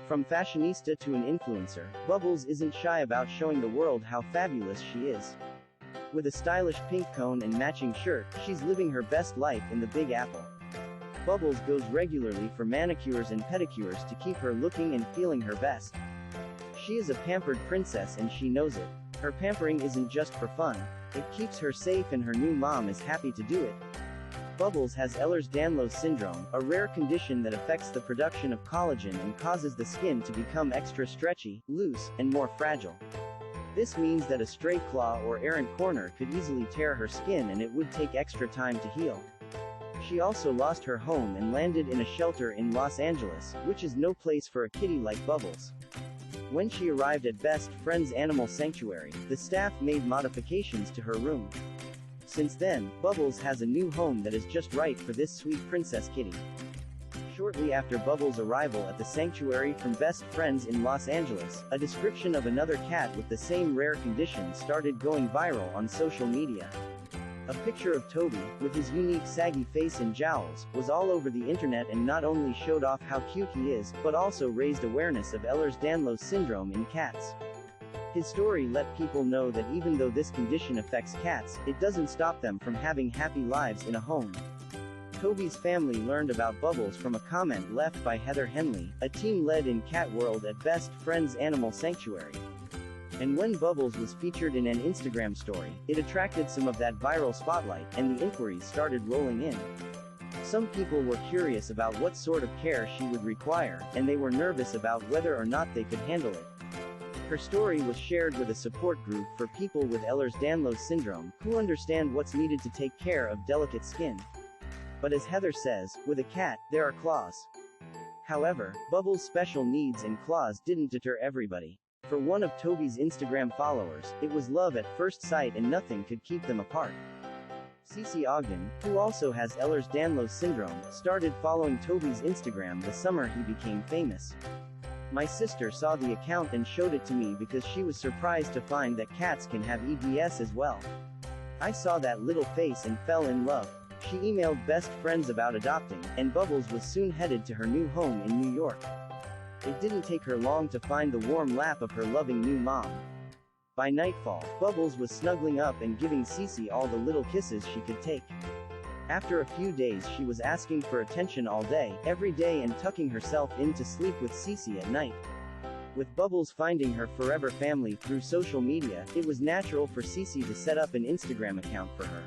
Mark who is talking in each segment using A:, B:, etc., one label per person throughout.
A: From fashionista to an influencer, Bubbles isn't shy about showing the world how fabulous she is. With a stylish pink cone and matching shirt, she's living her best life in the Big Apple. Bubbles goes regularly for manicures and pedicures to keep her looking and feeling her best. She is a pampered princess and she knows it. Her pampering isn't just for fun, it keeps her safe and her new mom is happy to do it. Bubbles has Ehlers Danlos syndrome, a rare condition that affects the production of collagen and causes the skin to become extra stretchy, loose, and more fragile. This means that a stray claw or errant corner could easily tear her skin and it would take extra time to heal. She also lost her home and landed in a shelter in Los Angeles, which is no place for a kitty like Bubbles. When she arrived at Best Friends Animal Sanctuary, the staff made modifications to her room. Since then, Bubbles has a new home that is just right for this sweet princess kitty. Shortly after Bubbles' arrival at the sanctuary from Best Friends in Los Angeles, a description of another cat with the same rare condition started going viral on social media. A picture of Toby, with his unique saggy face and jowls, was all over the internet and not only showed off how cute he is, but also raised awareness of Ehlers Danlos syndrome in cats. His story let people know that even though this condition affects cats, it doesn't stop them from having happy lives in a home. Toby's family learned about Bubbles from a comment left by Heather Henley, a team led in Cat World at Best Friends Animal Sanctuary. And when Bubbles was featured in an Instagram story, it attracted some of that viral spotlight, and the inquiries started rolling in. Some people were curious about what sort of care she would require, and they were nervous about whether or not they could handle it. Her story was shared with a support group for people with Ehlers Danlos syndrome, who understand what's needed to take care of delicate skin. But as Heather says, with a cat, there are claws. However, Bubbles' special needs and claws didn't deter everybody. For one of Toby's Instagram followers, it was love at first sight and nothing could keep them apart. Cece Ogden, who also has Ehlers Danlos syndrome, started following Toby's Instagram the summer he became famous. My sister saw the account and showed it to me because she was surprised to find that cats can have EDS as well. I saw that little face and fell in love. She emailed Best Friends about adopting, and Bubbles was soon headed to her new home in New York. It didn't take her long to find the warm lap of her loving new mom. By nightfall, Bubbles was snuggling up and giving Cece all the little kisses she could take. After a few days she was asking for attention all day, every day and tucking herself in to sleep with Cece at night. With Bubbles finding her forever family through social media, it was natural for Cece to set up an Instagram account for her.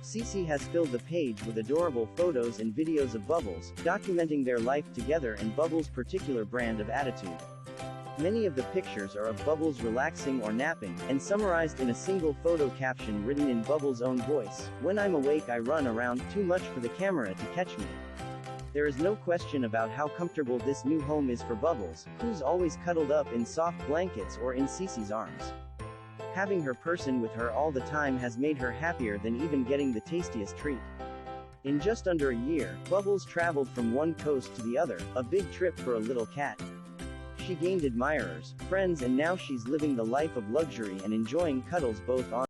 A: Cece has filled the page with adorable photos and videos of Bubbles, documenting their life together and Bubbles' particular brand of attitude. Many of the pictures are of Bubbles relaxing or napping, and summarized in a single photo caption written in Bubbles' own voice: "When I'm awake I run around too much for the camera to catch me." There is no question about how comfortable this new home is for Bubbles, who's always cuddled up in soft blankets or in Cece's arms. Having her person with her all the time has made her happier than even getting the tastiest treat. In just under a year, Bubbles traveled from one coast to the other, a big trip for a little cat. She gained admirers, friends, and now she's living the life of luxury and enjoying cuddles both on